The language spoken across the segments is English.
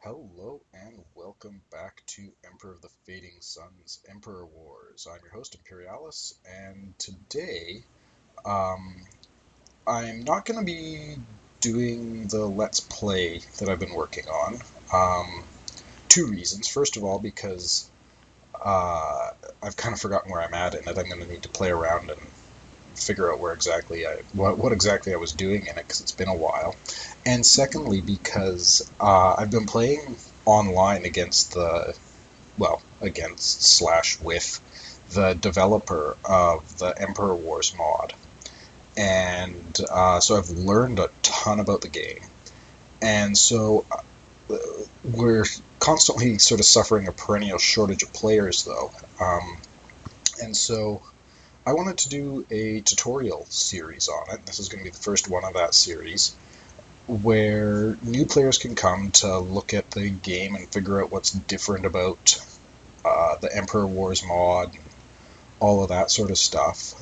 Hello and welcome back to Emperor of the Fading Suns Emperor Wars. I'm your host Imperialis, and today um, I'm not going to be doing the Let's Play that I've been working on. Two reasons. First of all, because I've kind of forgotten where I'm at in it. I'm going to need to play around and figure out what exactly I was doing in it because it's been a while. And secondly, because I've been playing online against slash with the developer of the Emperor Wars mod. And so I've learned a ton about the game. And so we're constantly sort of suffering a perennial shortage of players, though. And so I wanted to do a tutorial series on it. This is going to be the first one of that series, where new players can come to look at the game and figure out what's different about the Emperor Wars mod, all of that sort of stuff.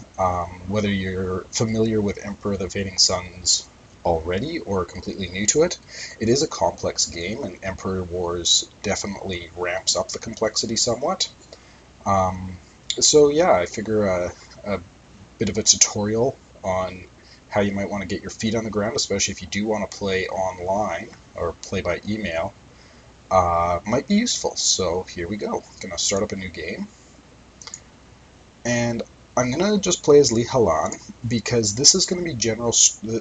Whether you're familiar with Emperor of the Fading Suns already or completely new to it, it is a complex game, and Emperor Wars definitely ramps up the complexity somewhat. So yeah, I figure a bit of a tutorial on how you might want to get your feet on the ground, especially if you do want to play online or play by email, might be useful. So here we go. I'm going to start up a new game. And I'm going to just play as Lee Halan because this is going to be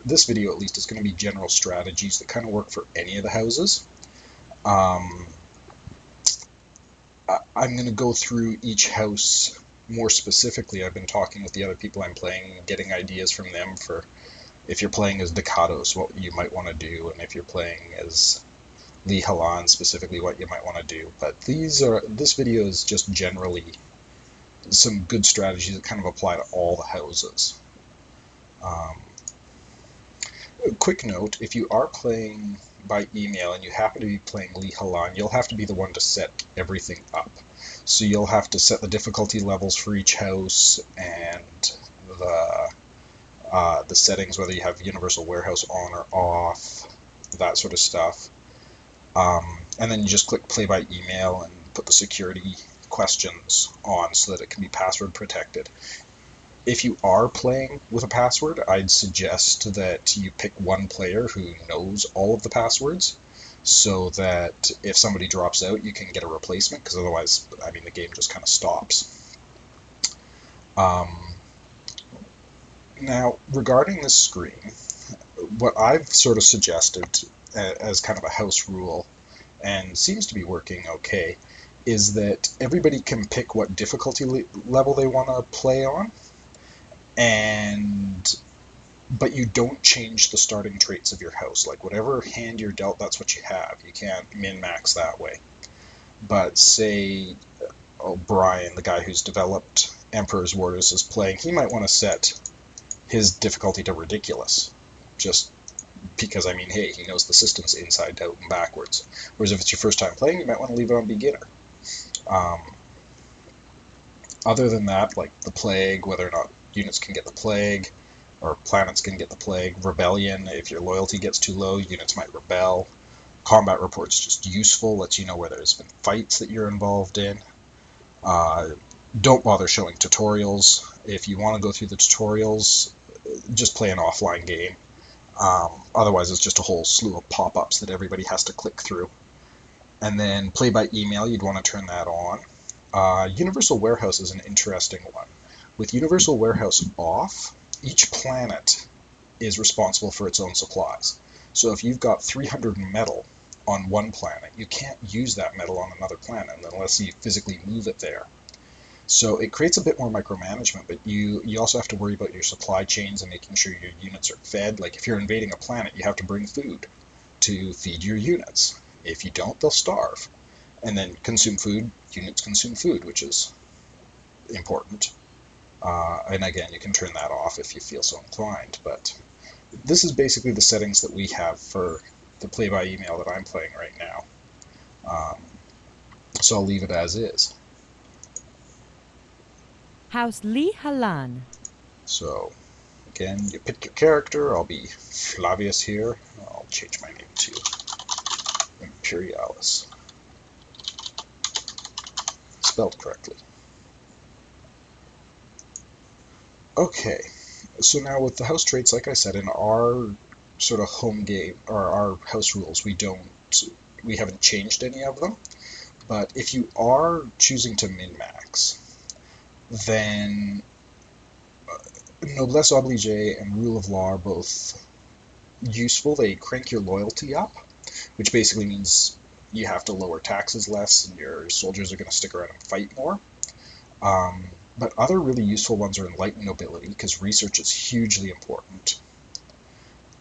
this video at least is going to be general strategies that kind of work for any of the houses. I'm going to go through each house more specifically. I've been talking with the other people I'm playing, getting ideas from them for if you're playing as Ducatos, what you might want to do, and if you're playing as Lee Halan specifically, what you might want to do. But this video is just generally some good strategies that kind of apply to all the houses. Quick note, if you are playing by email and you happen to be playing Lee Halan, you'll have to be the one to set everything up. So you'll have to set the difficulty levels for each house and the settings, whether you have Universal Warehouse on or off, that sort of stuff. And then you just click play by email and put the security questions on so that it can be password protected. If you are playing with a password, I'd suggest that you pick one player who knows all of the passwords so that if somebody drops out, you can get a replacement, because otherwise, I mean, the game just kind of stops. Now, regarding this screen, what I've sort of suggested as kind of a house rule, and seems to be working okay, is that everybody can pick what difficulty level they want to play on, but you don't change the starting traits of your house. Like, whatever hand you're dealt, that's what you have. You can't min-max that way. But say Brian, the guy who's developed Emperor's Wars, is playing, he might want to set his difficulty to ridiculous, just because, I mean, hey, he knows the system's inside out and backwards. Whereas if it's your first time playing, you might want to leave it on beginner. Other than that, like the plague, whether or not units can get the plague, or planets can get the plague. Rebellion, if your loyalty gets too low, units might rebel. Combat report's just useful, lets you know where there's been fights that you're involved in. Don't bother showing tutorials. If you want to go through the tutorials, just play an offline game. Otherwise, it's just a whole slew of pop-ups that everybody has to click through. And then play by email, you'd want to turn that on. Universal Warehouse is an interesting one. With Universal Warehouse off, each planet is responsible for its own supplies. So if you've got 300 metal on one planet, you can't use that metal on another planet unless you physically move it there. So it creates a bit more micromanagement, but you also have to worry about your supply chains and making sure your units are fed. Like, if you're invading a planet, you have to bring food to feed your units. If you don't, they'll starve. And then consume food, units consume food, which is important. And again, you can turn that off if you feel so inclined. But this is basically the settings that we have for the play-by-email that I'm playing right now. So I'll leave it as is. House Lee Halan. So, again, you pick your character. I'll be Flavius here. I'll change my name to Imperialis. Spelled correctly. Okay, so now with the house traits, like I said, in our sort of home game, or our house rules, we haven't changed any of them. But if you are choosing to min-max, then Noblesse Oblige and Rule of Law are both useful. They crank your loyalty up, which basically means you have to lower taxes less and your soldiers are going to stick around and fight more. But other really useful ones are Enlightened Nobility, because research is hugely important.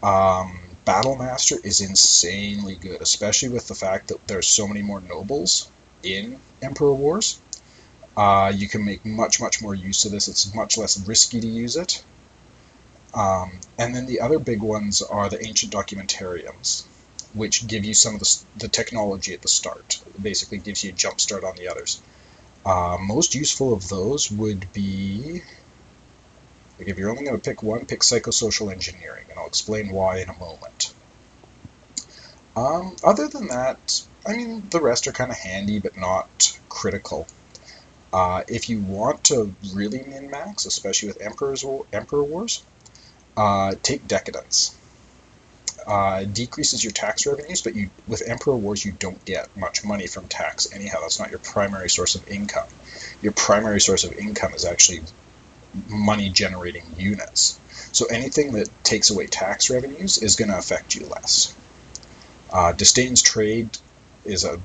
Battle Master is insanely good, especially with the fact that there's so many more nobles in Emperor Wars. You can make much, much more use of this. It's much less risky to use it. And then the other big ones are the Ancient Documentariums, which give you some of the technology at the start. It basically gives you a jump start on the others. Most useful of those would be, like if you're only going to pick one, pick Psychosocial Engineering, and I'll explain why in a moment. Other than that, I mean, the rest are kind of handy, but not critical. If you want to really min-max, especially with Emperor Wars, take Decadence. Decreases your tax revenues, but with Emperor Wars you don't get much money from tax anyhow. That's not your primary source of income. Your primary source of income is actually money generating units. So anything that takes away tax revenues is going to affect you less. Disdain's Trade is a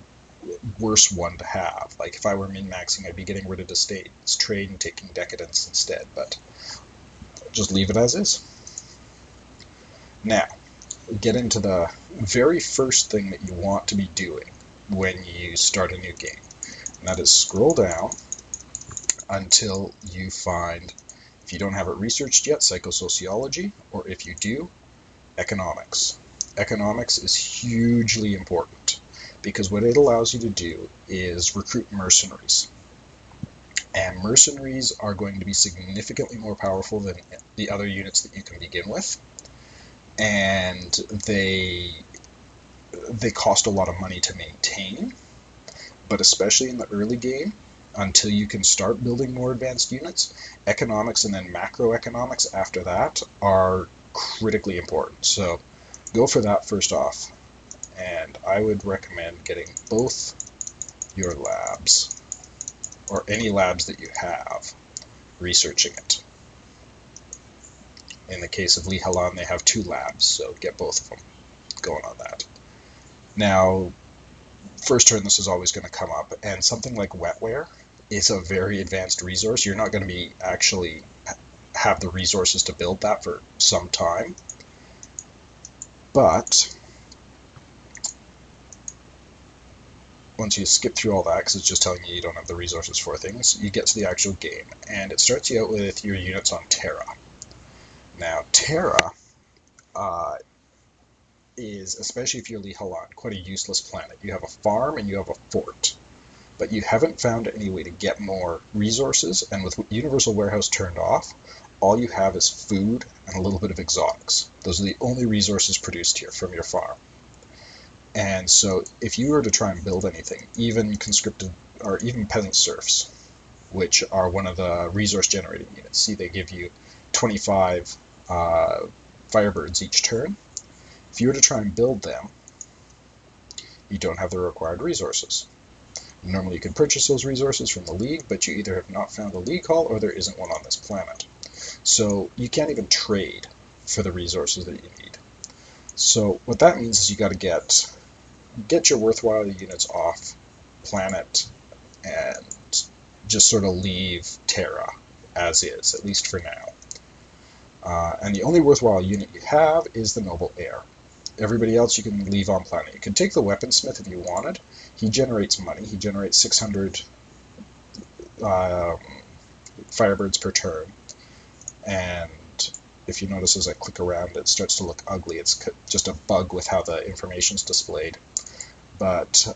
worse one to have. Like if I were min-maxing, I'd be getting rid of Disdain's Trade and taking Decadence instead, but just leave it as is. Now, get into the very first thing that you want to be doing when you start a new game. And that is scroll down until you find, if you don't have it researched yet, Psychosociology, or if you do, Economics. Economics is hugely important because what it allows you to do is recruit mercenaries. And mercenaries are going to be significantly more powerful than the other units that you can begin with. And they cost a lot of money to maintain, but especially in the early game, until you can start building more advanced units, economics and then macroeconomics after that are critically important. So go for that first off, and I would recommend getting both your labs, or any labs that you have, researching it. In the case of Li Halan, they have 2 labs, so get both of them going on that. Now, first turn this is always going to come up, and something like wetware is a very advanced resource. You're not going to be actually have the resources to build that for some time, but once you skip through all that, because it's just telling you don't have the resources for things, you get to the actual game, and it starts you out with your units on Terra. Now, Terra is, especially if you're Li Halan, quite a useless planet. You have a farm and you have a fort, but you haven't found any way to get more resources, and with Universal Warehouse turned off, all you have is food and a little bit of exotics. Those are the only resources produced here from your farm. And so if you were to try and build anything, even conscripted, or even peasant serfs, which are one of the resource generating units, see they give you 25 Firebirds each turn. If you were to try and build them, you don't have the required resources. Normally you can purchase those resources from the League, but you either have not found a League hall or there isn't one on this planet. So you can't even trade for the resources that you need. So what that means is you got to get your worthwhile units off planet and just sort of leave Terra as is, at least for now. And the only worthwhile unit you have is the Noble Heir. Everybody else you can leave on planet. You can take the Weaponsmith if you wanted. He generates money. He generates 600 Firebirds per turn. And if you notice as I click around, it starts to look ugly. It's just a bug with how the information's displayed. But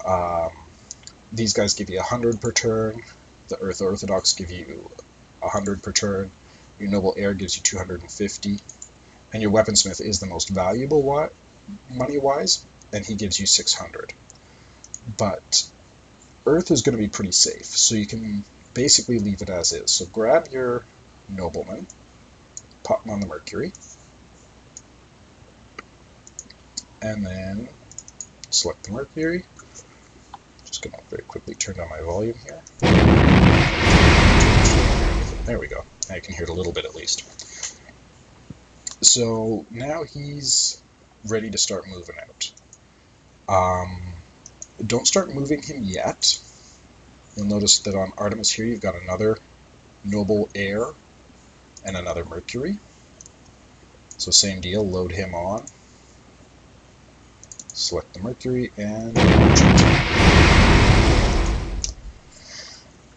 these guys give you 100 per turn. The Earth Orthodox give you 100 per turn. Your Noble Heir gives you 250. And your Weaponsmith is the most valuable money-wise, and he gives you 600. but Earth is going to be pretty safe, so you can basically leave it as is. So grab your nobleman, pop him on the Mercury, and then select the Mercury. Just going to very quickly turn down my volume here. There we go. Now you can hear it a little bit at least. So now he's ready to start moving out. Don't start moving him yet. You'll notice that on Artemis here you've got another noble air and another Mercury. So same deal, load him on. Select the Mercury and launch it.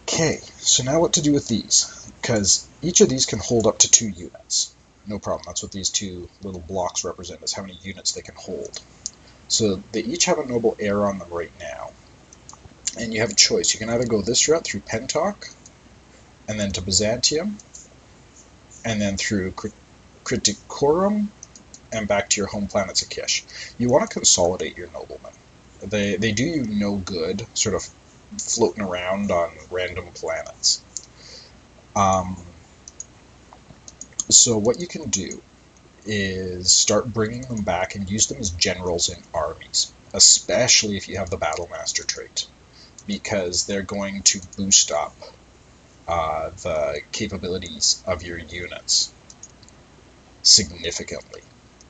Okay, so now what to do with these? Because each of these can hold up to 2 units. No problem, that's what these 2 little blocks represent, is how many units they can hold. So they each have a noble air on them right now. And you have a choice. You can either go this route through Pentok, and then to Byzantium, and then through Criticorum, and back to your home planets of Kish. You want to consolidate your noblemen. They do you no good sort of floating around on random planets. So what you can do is start bringing them back and use them as generals in armies, especially if you have the Battle Master trait, because they're going to boost up the capabilities of your units significantly.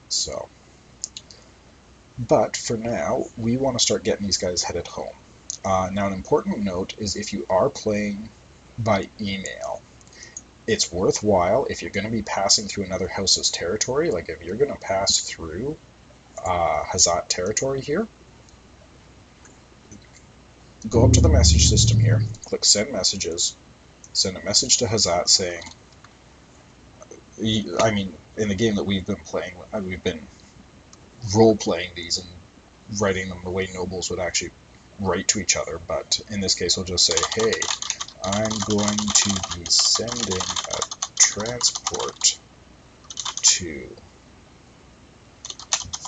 So, but for now, we want to start getting these guys headed home. Now, an important note is if you are playing by email, it's worthwhile, if you're going to be passing through another house's territory, like if you're going to pass through Hazat territory here, go up to the message system here, click send messages, send a message to Hazat saying, I mean, in the game that we've been playing, we've been role-playing these and writing them the way nobles would actually write to each other, but in this case I'll just say, hey, I'm going to be sending a transport to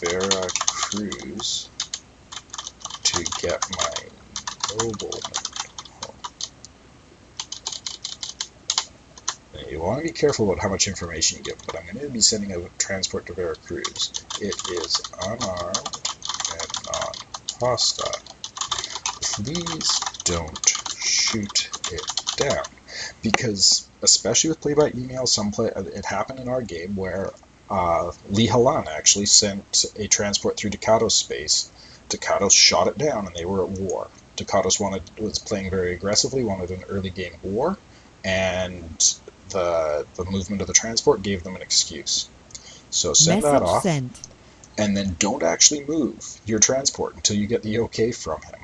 Veracruz to get my nobleman home. And you want to be careful about how much information you give, but I'm going to be sending a transport to Veracruz. It is unarmed and non-hostile. Please don't shoot it down, because especially with play by email, it happened in our game where Lee Halan actually sent a transport through Ducatos space. Ducatos shot it down and they were at war. Ducatos was playing very aggressively, wanted an early game war, and the movement of the transport gave them an excuse. So send that off, sent. And then don't actually move your transport until you get the okay from him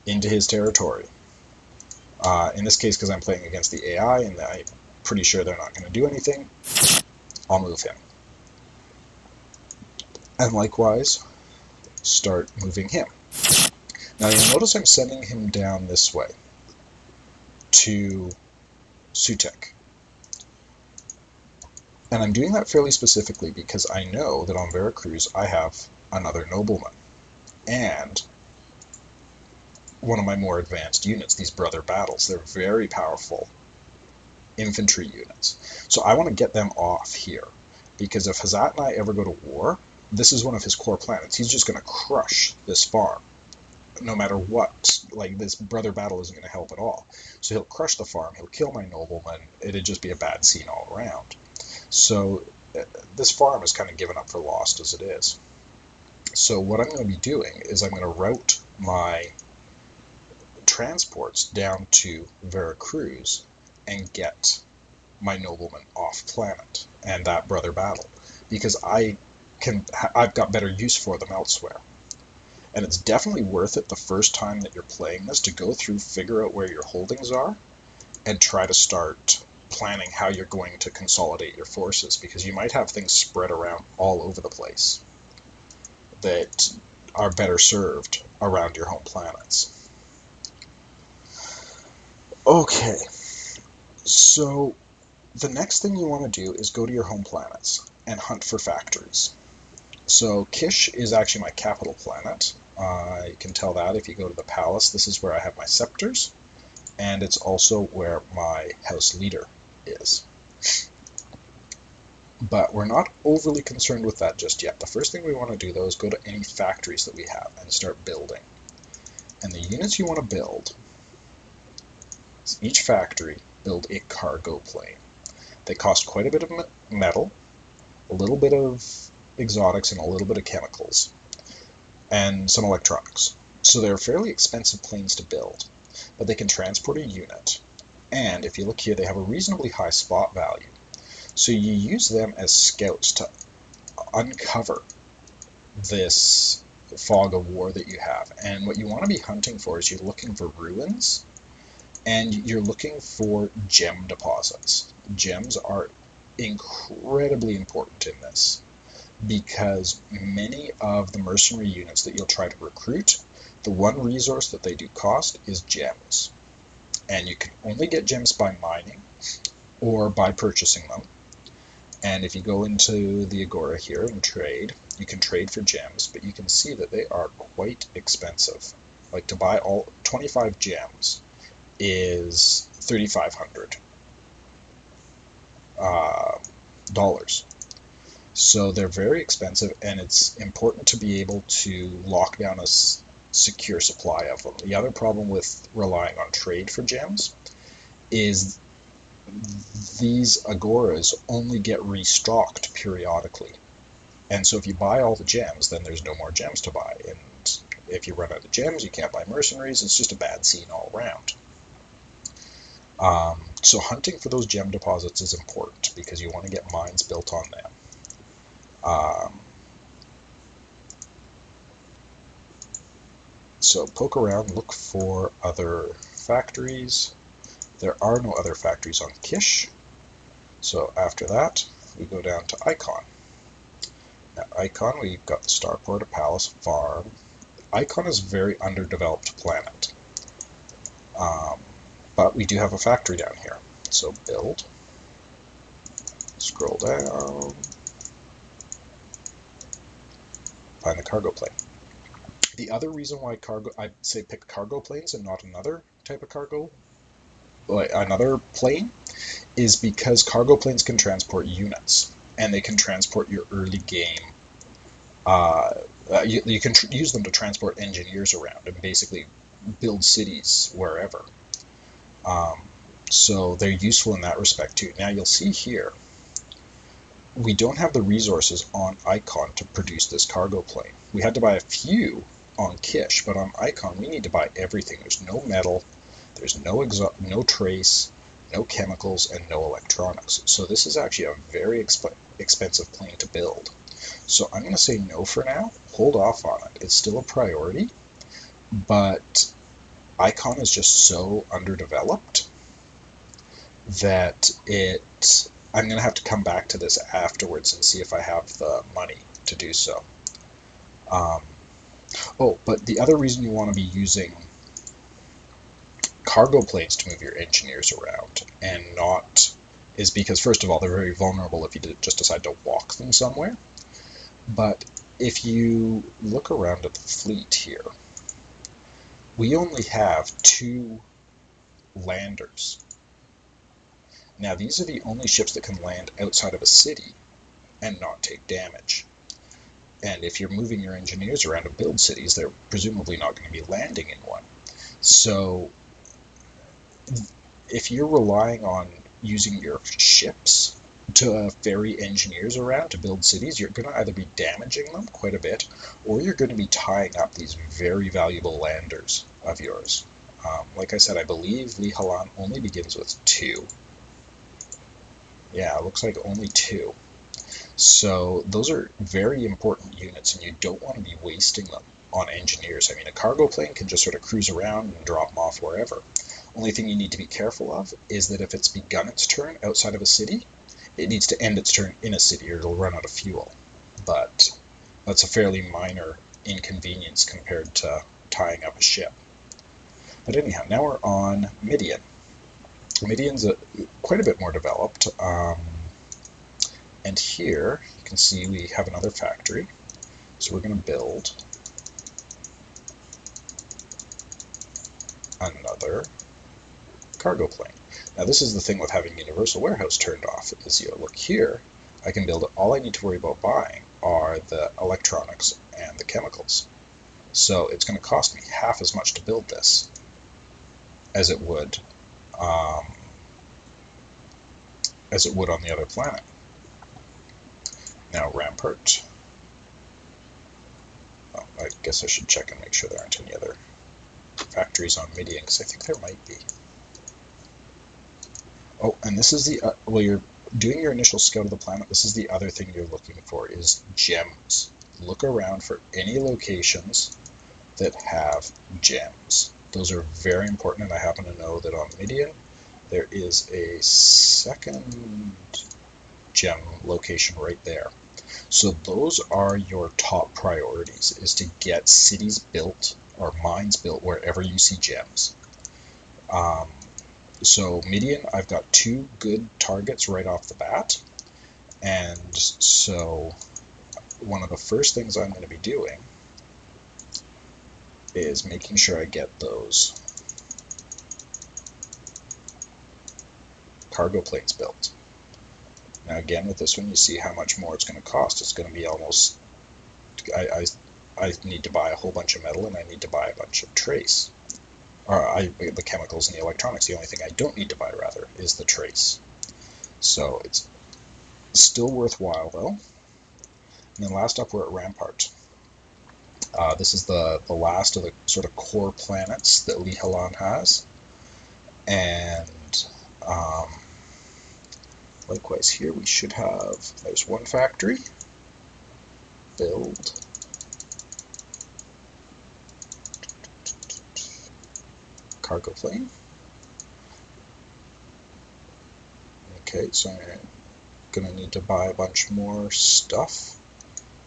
into his territory. In this case, because I'm playing against the AI and I'm pretty sure they're not going to do anything, I'll move him. And likewise, start moving him. Now you'll notice I'm sending him down this way to Sutek. And I'm doing that fairly specifically because I know that on Veracruz I have another nobleman. And one of my more advanced units, these Brother Battles. They're very powerful infantry units. So I want to get them off here, because if Hazat and I ever go to war, this is one of his core planets. He's just going to crush this farm, no matter what. Like, this Brother Battle isn't going to help at all. So he'll crush the farm, he'll kill my nobleman, it'd just be a bad scene all around. So this farm is kind of given up for lost as it is. So what I'm going to be doing is I'm going to route my transports down to Veracruz and get my nobleman off planet and that Brother Battle, because I've got better use for them elsewhere. And it's definitely worth it the first time that you're playing this to go through, figure out where your holdings are, and try to start planning how you're going to consolidate your forces, because you might have things spread around all over the place that are better served around your home planets. Okay, so the next thing you want to do is go to your home planets and hunt for factories. So Kish is actually my capital planet, You can tell that if you go to the palace. This is where I have my scepters, and it's also where my house leader is. But we're not overly concerned with that just yet. The first thing we want to do, though, is go to any factories that we have and start building. And the units you want to build, each factory build a cargo plane. They cost quite a bit of metal, a little bit of exotics, and a little bit of chemicals, and some electronics. So they're fairly expensive planes to build, but they can transport a unit. And if you look here, they have a reasonably high spot value. So you use them as scouts to uncover this fog of war that you have. And what you want to be hunting for is you're looking for ruins, and you're looking for gem deposits. Gems are incredibly important in this, because many of the mercenary units that you'll try to recruit, the one resource that they do cost is gems. And you can only get gems by mining or by purchasing them. And if you go into the Agora here and trade, you can trade for gems, but you can see that they are quite expensive. Like, to buy all 25 gems is $3,500 dollars. So they're very expensive, and it's important to be able to lock down a secure supply of them. The other problem with relying on trade for gems is these agoras only get restocked periodically. And so if you buy all the gems, then there's no more gems to buy. And if you run out of gems, you can't buy mercenaries. It's just a bad scene all around. So hunting for those gem deposits is important, because you want to get mines built on them. So poke around, look for other factories. There are no other factories on Kish. So after that, we go down to Icon. At Icon, we've got the Starport, a palace, farm. Icon is a very underdeveloped planet. But we do have a factory down here. So build. Scroll down. Find the cargo plane. The other reason why I say pick cargo planes and not another type of cargo, like another plane, is because cargo planes can transport units, and they can transport your early game. You can use them to transport engineers around and basically build cities wherever. So they're useful in that respect too. Now you'll see here, we don't have the resources on Icon to produce this cargo plane. We had to buy a few on Kish, but on Icon we need to buy everything. There's no metal, there's no trace, no chemicals, and no electronics. So this is actually a very expensive plane to build. So I'm going to say no for now. Hold off on it. It's still a priority, but Icon is just so underdeveloped that I'm going to have to come back to this afterwards and see if I have the money to do so. But the other reason you want to be using cargo planes to move your engineers around and not is because, first of all, they're very vulnerable if you just decide to walk them somewhere. But if you look around at the fleet here, we only have 2 landers. Now, these are the only ships that can land outside of a city and not take damage. And if you're moving your engineers around to build cities, they're presumably not going to be landing in one. So if you're relying on using your ships to ferry engineers around to build cities, you're going to either be damaging them quite a bit, or you're going to be tying up these very valuable landers of yours. Like I said, I believe Li Halan only begins with 2. Yeah, it looks like only 2. So those are very important units, and you don't want to be wasting them on engineers. I mean, a cargo plane can just sort of cruise around and drop them off wherever. Only thing you need to be careful of is that if it's begun its turn outside of a city, it needs to end its turn in a city or it'll run out of fuel. But that's a fairly minor inconvenience compared to tying up a ship. But anyhow, now we're on Midian. Midian's quite a bit more developed. And here you can see we have another factory. So we're going to build another cargo plane. Now this is the thing with having Universal Warehouse turned off, is you look here, I can build it. All I need to worry about buying are the electronics and the chemicals. So it's going to cost me half as much to build this as it would on the other planet. Now Rampart. Oh, I guess I should check and make sure there aren't any other factories on Midian, because I think there might be. Oh, and this is the, well, you're doing your initial scout of the planet, this is the other thing you're looking for, is gems. Look around for any locations that have gems. Those are very important, and I happen to know that on Midian there is a second gem location right there. So those are your top priorities, is to get cities built or mines built wherever you see gems. So Midian, I've got 2 good targets right off the bat, and so one of the first things I'm going to be doing is making sure I get those cargo planes built. Now again, with this one, you see how much more it's going to cost. It's going to be almost, I need to buy a whole bunch of metal, and I need to buy a bunch of trace. The chemicals and the electronics. The only thing I don't need to buy, rather, is the trace. So it's still worthwhile, though. And then last up, we're at Rampart. This is the last of the sort of core planets that Lihalan has. And likewise here, we should have, there's one factory. Build. Cargo plane. Okay, so I'm going to need to buy a bunch more stuff.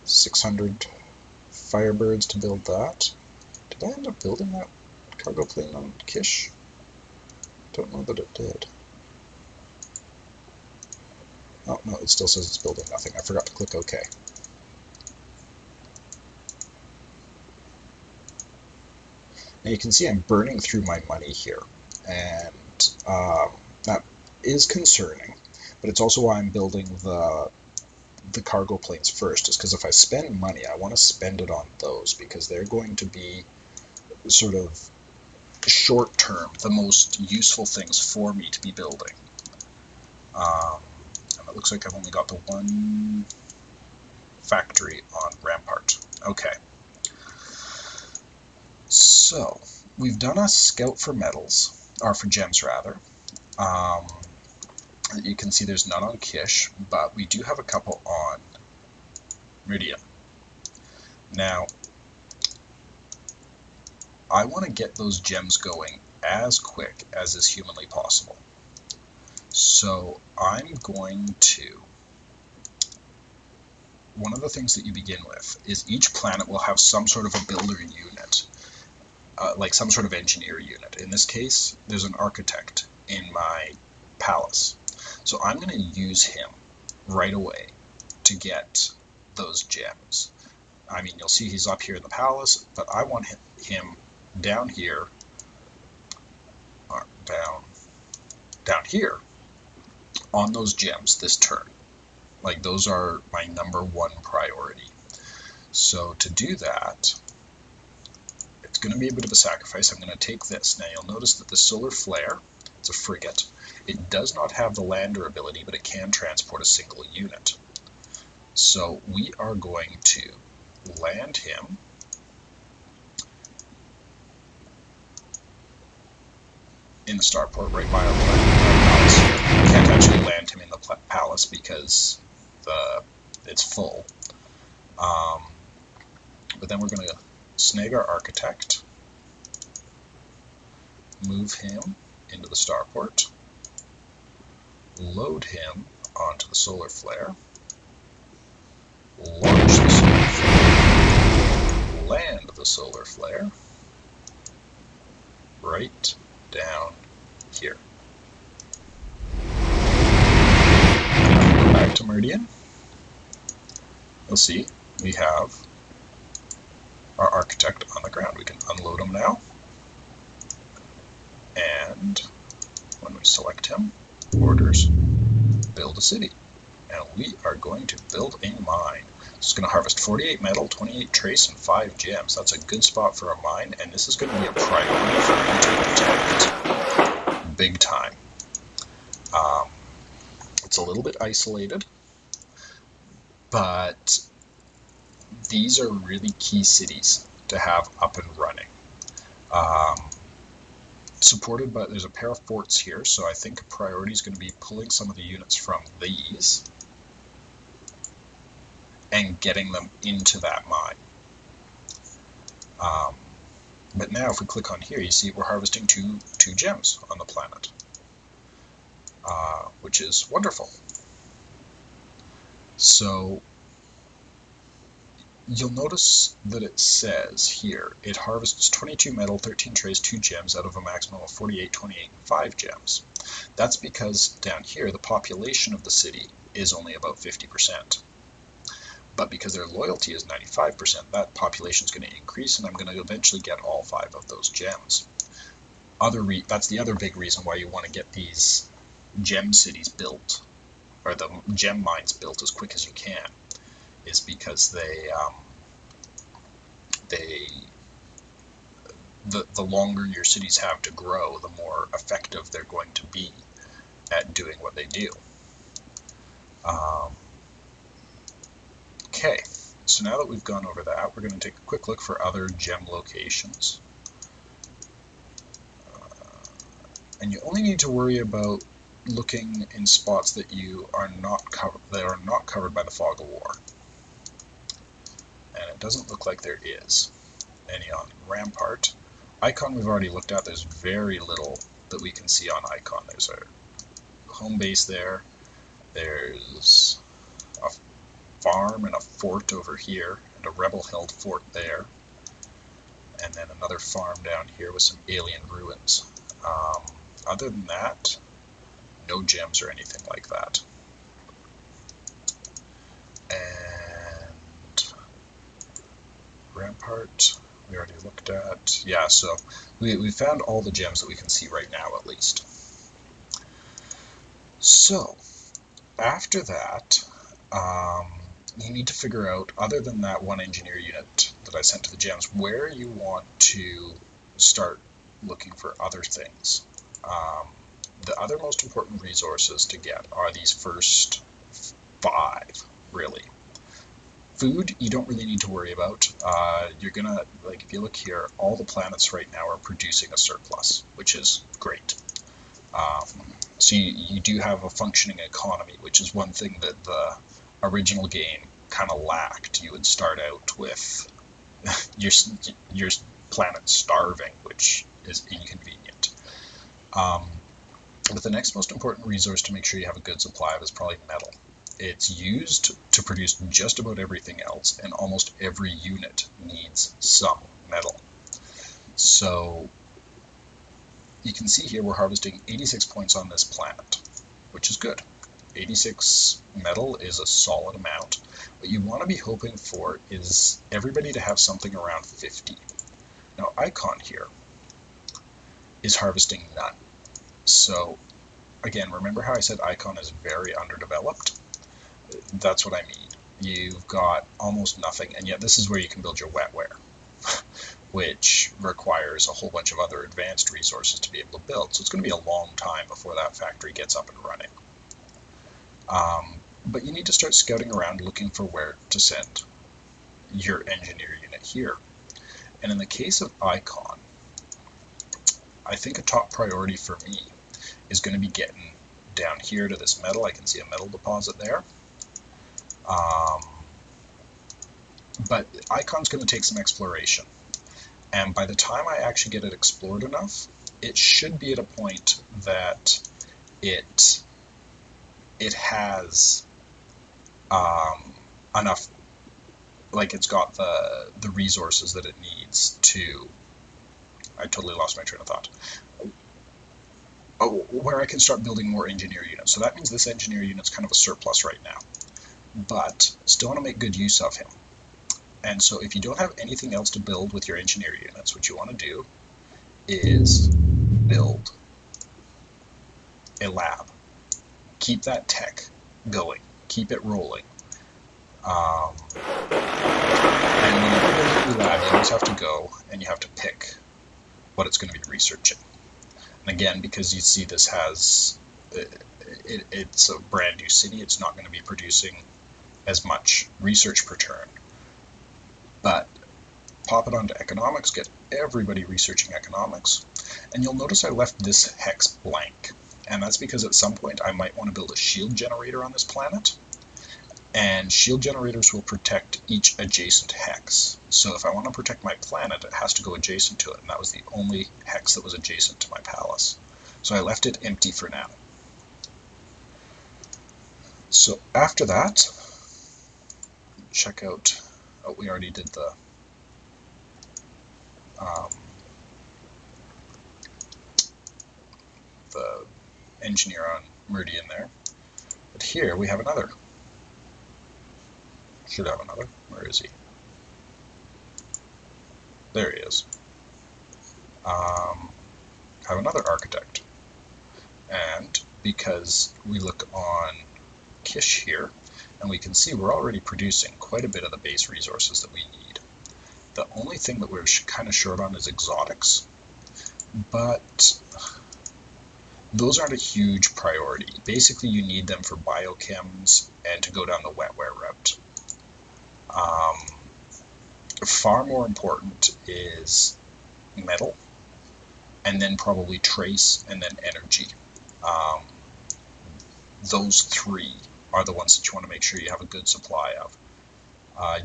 600 Firebirds to build that. Did I end up building that cargo plane on Kish? Don't know that it did. Oh, no, it still says it's building nothing. I forgot to click OK. Now you can see I'm burning through my money here, and that is concerning, but it's also why I'm building the cargo planes first, is because if I spend money, I want to spend it on those, because they're going to be sort of short term the most useful things for me to be building. And it looks like I've only got the one factory on Rampart. Okay. So, we've done a scout for metals, or for gems rather. You can see there's none on Kish, but we do have a couple on Meridian. Now, I want to get those gems going as quick as is humanly possible. So I'm going to, one of the things that you begin with is each planet will have some sort of a builder unit. Like some sort of engineer unit. In this case, there's an architect in my palace. So I'm going to use him right away to get those gems. I mean, you'll see he's up here in the palace, but I want him down here, or down here, on those gems this turn. Like, those are my #1 priority. So to do that, it's going to be a bit of a sacrifice. I'm going to take this. Now you'll notice that the solar flare, it's a frigate. It does not have the lander ability, but it can transport a single unit. So we are going to land him in the starport right by our palace. We can't actually land him in the palace because it's full. But then we're going to snag our architect, move him into the starport, load him onto the solar flare, launch the solar flare, land the solar flare right down here. Go back to Meridian. You'll see we have our architect on the ground. We can unload him now. And when we select him, orders, build a city. And we are going to build a mine. It's going to harvest 48 metal, 28 trace, and 5 gems. That's a good spot for a mine, and this is going to be a priority for me to protect. Big time. It's a little bit isolated, but these are really key cities to have up and running. Supported by, there's a pair of forts here, so I think a priority is going to be pulling some of the units from these and getting them into that mine. But now if we click on here, you see we're harvesting two gems on the planet, which is wonderful. So you'll notice that it says here, it harvests 22 metal, 13 trace, 2 gems out of a maximum of 48, 28, and 5 gems. That's because down here, the population of the city is only about 50%. But because their loyalty is 95%, that population is going to increase, and I'm going to eventually get all 5 of those gems. That's the other big reason why you want to get these gem cities built, or the gem mines built as quick as you can, is because the longer your cities have to grow, the more effective they're going to be at doing what they do. Okay, so now that we've gone over that, we're going to take a quick look for other gem locations. And you only need to worry about looking in spots that are not covered by the fog of war. And it doesn't look like there is any on Rampart. Icon we've already looked at. There's very little that we can see on Icon. There's our home base there. There's a farm and a fort over here, and a rebel-held fort there. And then another farm down here with some alien ruins. Other than that, no gems or anything like that. And Rampart, we already looked at. Yeah, so we found all the gems that we can see right now, at least. So, after that, you need to figure out, other than that one engineer unit that I sent to the gems, where you want to start looking for other things. The other most important resources to get are these first 5, really. Food, you don't really need to worry about. You're gonna, if you look here, all the planets right now are producing a surplus, which is great. So you do have a functioning economy, which is one thing that the original game kind of lacked. You would start out with your planet starving, which is inconvenient. But the next most important resource to make sure you have a good supply of is probably metal. It's used to produce just about everything else, and almost every unit needs some metal. So you can see here we're harvesting 86 points on this planet, which is good. 86 metal is a solid amount. What you want to be hoping for is everybody to have something around 50. Now Icon here is harvesting none. So again, remember how I said Icon is very underdeveloped? That's what I mean. You've got almost nothing, and yet this is where you can build your wetware, which requires a whole bunch of other advanced resources to be able to build. So it's going to be a long time before that factory gets up and running. But you need to start scouting around looking for where to send your engineer unit here. And in the case of Icon, I think a top priority for me is going to be getting down here to this metal. I can see a metal deposit there. But Icon's going to take some exploration. And by the time I actually get it explored enough, it should be at a point that it has enough, it's got the resources that it needs to, I totally lost my train of thought. Where I can start building more engineer units. So that means this engineer unit's kind of a surplus right now, but still want to make good use of him. And so if you don't have anything else to build with your engineer units, what you want to do is build a lab. Keep that tech going. Keep it rolling. And when you build a new lab, you always have to go and you have to pick what it's going to be researching. And again, because you see this has, it's a brand new city, it's not going to be producing as much research per turn. But pop it onto economics, get everybody researching economics, and you'll notice I left this hex blank. And that's because at some point I might want to build a shield generator on this planet, and shield generators will protect each adjacent hex. So if I want to protect my planet, it has to go adjacent to it, and that was the only hex that was adjacent to my palace. So I left it empty for now. So after that, check out, oh, we already did the engineer on Meridian there. But here we have another. Should have another. Where is he? There he is. Have another architect. And because we look on Kish here, and we can see we're already producing quite a bit of the base resources that we need. The only thing that we're kind of short on is exotics, but those aren't a huge priority. Basically, you need them for biochems and to go down the wetware route. Far more important is metal, and then probably trace, and then energy. Those three are the ones that you want to make sure you have a good supply of.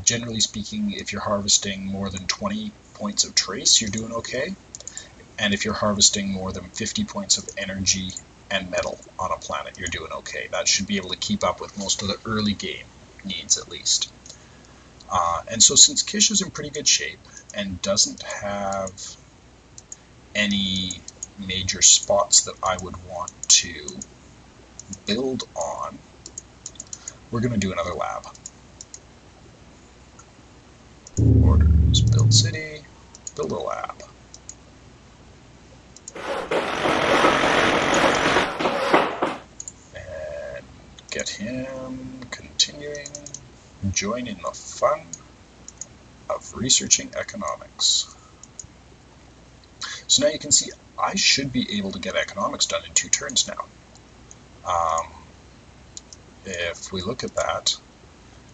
Generally speaking, if you're harvesting more than 20 points of trace, you're doing okay. And if you're harvesting more than 50 points of energy and metal on a planet, you're doing okay. That should be able to keep up with most of the early game needs, at least. And so since Kish is in pretty good shape and doesn't have any major spots that I would want to build on, we're going to do another lab. Orders, build city, build a lab. And get him continuing, join in the fun of researching economics. So now you can see I should be able to get economics done in 2 turns now. If we look at that,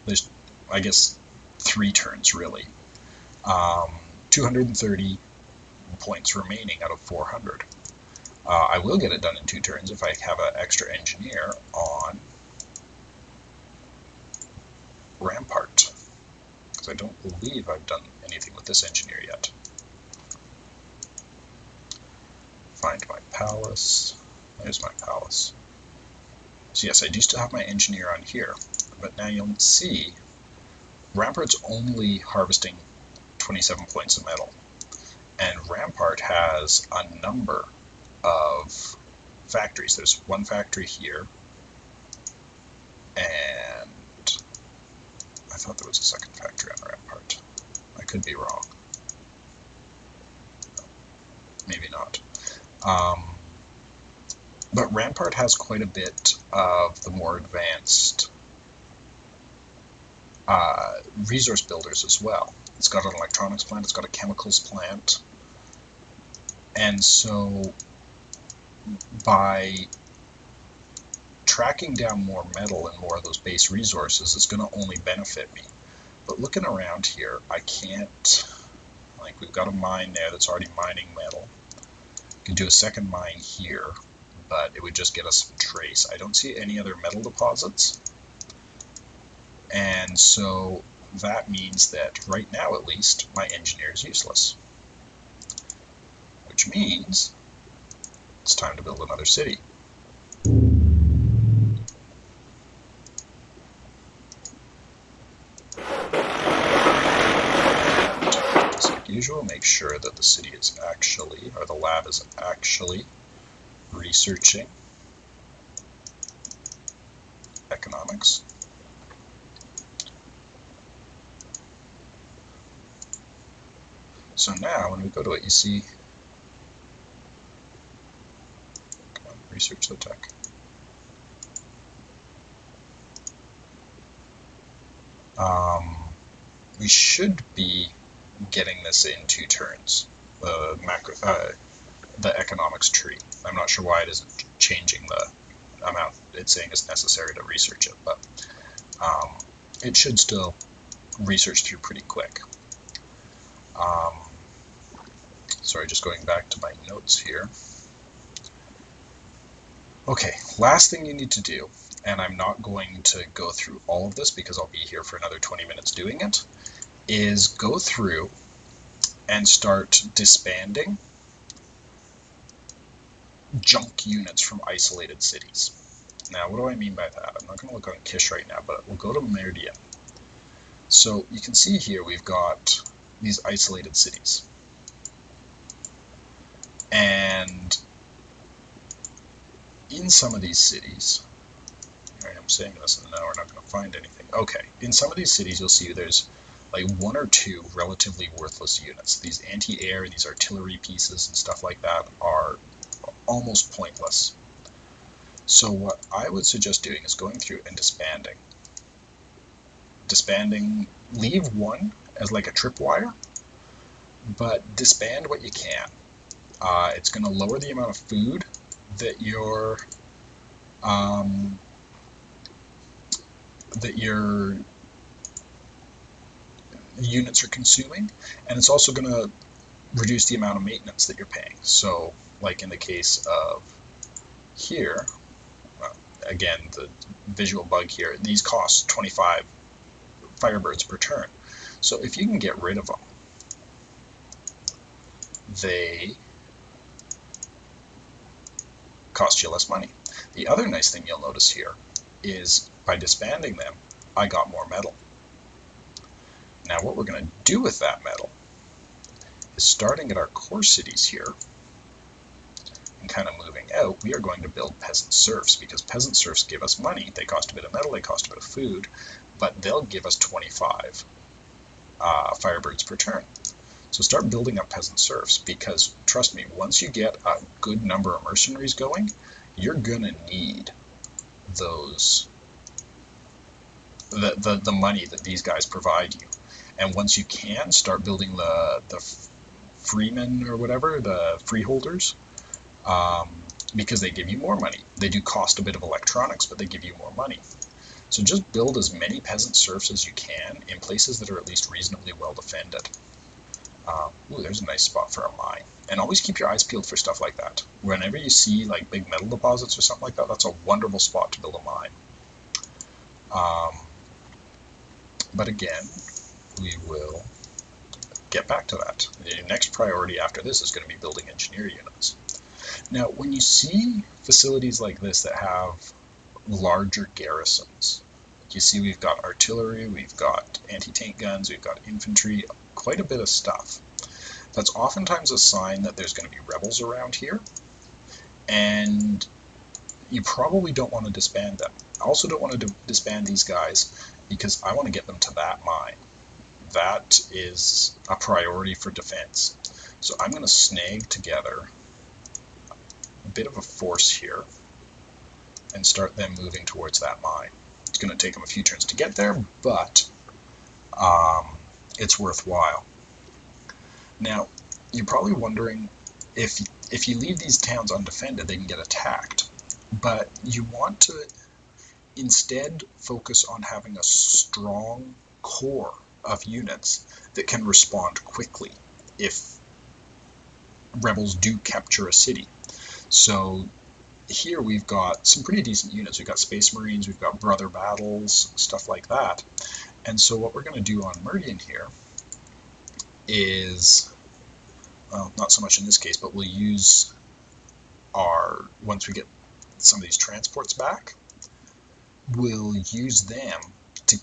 there's, I guess, 3 turns really. 230 points remaining out of 400. I will get it done in 2 turns if I have an extra engineer on Rampart, because I don't believe I've done anything with this engineer yet. Find my palace. There's my palace. So yes, I do still have my engineer on here, but now you'll see Rampart's only harvesting 27 points of metal, and Rampart has a number of factories. There's 1 factory here, and I thought there was a 2nd factory on Rampart. I could be wrong. Maybe not. But Rampart has quite a bit of the more advanced resource builders as well. It's got an electronics plant, it's got a chemicals plant, and so by tracking down more metal and more of those base resources, it's going to only benefit me. But looking around here, I can't, like, we've got a mine there that's already mining metal. We can do a 2nd mine here, but it would just get us some trace. I don't see any other metal deposits, and so that means that right now at least my engineer is useless, which means it's time to build another city. Just like usual, make sure that the city is actually, or the lab is actually researching economics. So now when we go to it, you see Research the tech. We should be getting this in 2 turns. The economics tree. I'm not sure why it isn't changing the amount it's saying is necessary to research it, but it should still research through pretty quick. Sorry, just going back to my notes here. Okay, last thing you need to do, and I'm not going to go through all of this because I'll be here for another 20 minutes doing it, is go through and start disbanding junk units from isolated cities. Now, what do I mean by that? I'm not going to look on Kish right now, but we'll go to Meridian. So you can see here we've got these isolated cities. And in some of these cities, I'm saying this and now we're not going to find anything. Okay, in some of these cities you'll see there's like 1 or 2 relatively worthless units. These anti-air, these artillery pieces and stuff like that are almost pointless. So what I would suggest doing is going through and disbanding. Disbanding, leave 1 as like a tripwire, but disband what you can. It's going to lower the amount of food that your units are consuming, and it's also going to reduce the amount of maintenance that you're paying. So, like in the case of here, again, the visual bug here, these cost 25 Firebirds per turn. So if you can get rid of them, they cost you less money. The other nice thing you'll notice here is by disbanding them, I got more metal. Now what we're going to do with that metal is, starting at our core cities here and kind of moving out, we are going to build peasant serfs, because peasant serfs give us money. They cost a bit of metal, they cost a bit of food, but they'll give us 25 Firebirds per turn. So start building up peasant serfs, because trust me, once you get a good number of mercenaries going, you're gonna need those the money that these guys provide you. And once you can, start building the freemen or whatever, the freeholders, because they give you more money. They do cost a bit of electronics, but they give you more money. So just build as many peasant serfs as you can in places that are at least reasonably well defended. Ooh, there's a nice spot for a mine. And always keep your eyes peeled for stuff like that. Whenever you see like big metal deposits or something like that, that's a wonderful spot to build a mine. But again, we will get back to that. The next priority after this is going to be building engineer units. Now, when you see facilities like this that have larger garrisons, you see we've got artillery, we've got anti-tank guns, we've got infantry, quite a bit of stuff. That's oftentimes a sign that there's going to be rebels around here, and you probably don't want to disband them. I also don't want to disband these guys because I want to get them to that mine. That is a priority for defense. So I'm going to snag together a bit of a force here and start them moving towards that mine. It's going to take them a few turns to get there, but it's worthwhile. Now, you're probably wondering, if you leave these towns undefended, they can get attacked. But you want to instead focus on having a strong core of units that can respond quickly if rebels do capture a city. So here we've got some pretty decent units. We've got Space Marines, we've got Brother Battles, stuff like that. And so what we're going to do on Meridian here is, well, not so much in this case, but we'll use once we get some of these transports back, we'll use them to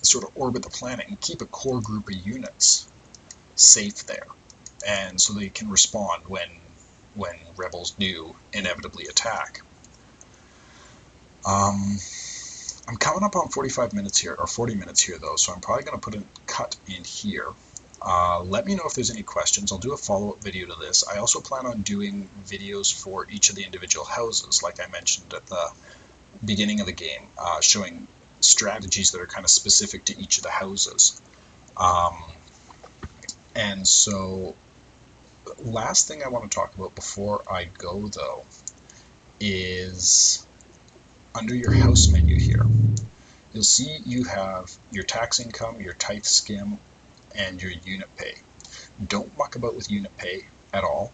sort of orbit the planet and keep a core group of units safe there, and so they can respond when rebels do inevitably attack. I'm coming up on 45 minutes here, or 40 minutes here though, so I'm probably going to put a cut in here Let me know if there's any questions. I'll do a follow-up video to this. I also plan on doing videos for each of the individual houses, like I mentioned at the beginning of the game, showing strategies that are kind of specific to each of the houses. And so, last thing I want to talk about before I go, though, is under your house menu here. You'll see you have your tax income, your tithe skim, and your unit pay. Don't muck about with unit pay at all.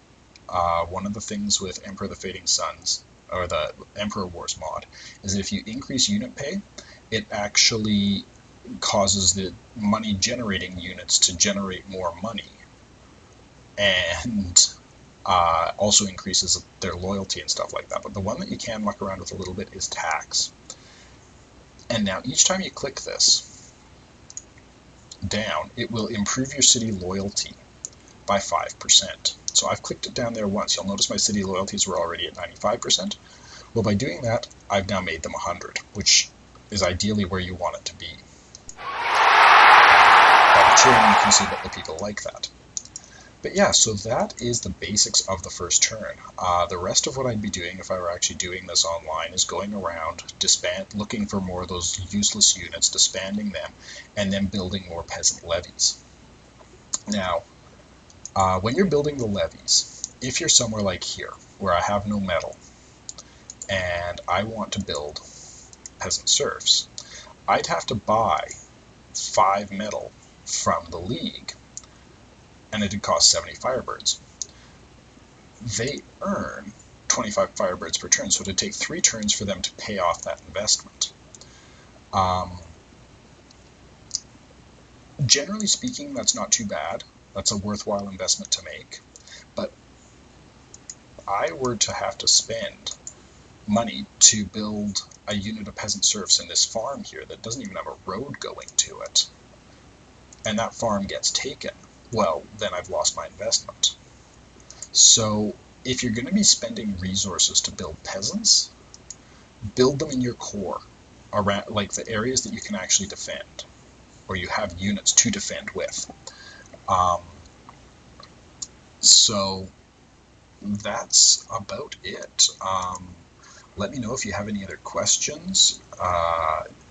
One of the things with Emperor of the Fading Suns, or the Emperor Wars mod, is that if you increase unit pay, it actually causes the money generating units to generate more money, and also increases their loyalty and stuff like that. But the one that you can muck around with a little bit is tax. And now each time you click this down, it will improve your city loyalty by 5%. So I've clicked it down there once. You'll notice my city loyalties were already at 95%. Well, by doing that, I've now made them 100, which is ideally where you want it to be. By the turn, you can see that the people like that. But yeah, so that is the basics of the first turn. The rest of what I'd be doing if I were actually doing this online is going around, looking for more of those useless units, disbanding them, and then building more peasant levies. Now, when you're building the levies, if you're somewhere like here, where I have no metal, and I want to build peasant serfs, I'd have to buy 5 metal from the League, and it'd cost 70 Firebirds. They earn 25 Firebirds per turn, so it'd take 3 turns for them to pay off that investment. Generally speaking, that's not too bad. That's a worthwhile investment to make. But I were to have to spend money to build a unit of peasant serfs in this farm here that doesn't even have a road going to it, and that farm gets taken, well, then I've lost my investment. So if you're going to be spending resources to build peasants, build them in your core, around like the areas that you can actually defend, or you have units to defend with. So that's about it. Let me know if you have any other questions.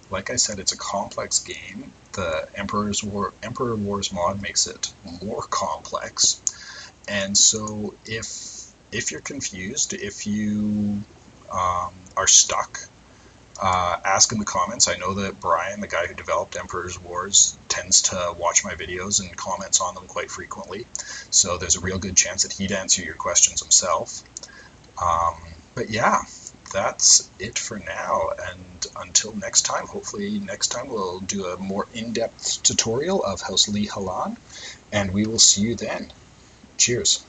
Like I said, it's a complex game. The Emperor Wars mod makes it more complex. And so if you're confused, if you are stuck, ask in the comments. I know that Brian, the guy who developed Emperor's Wars, tends to watch my videos and comments on them quite frequently. So there's a real good chance that he'd answer your questions himself. But yeah, that's it for now, and until next time, hopefully next time we'll do a more in-depth tutorial of House Lee Halan, and we will see you then. Cheers.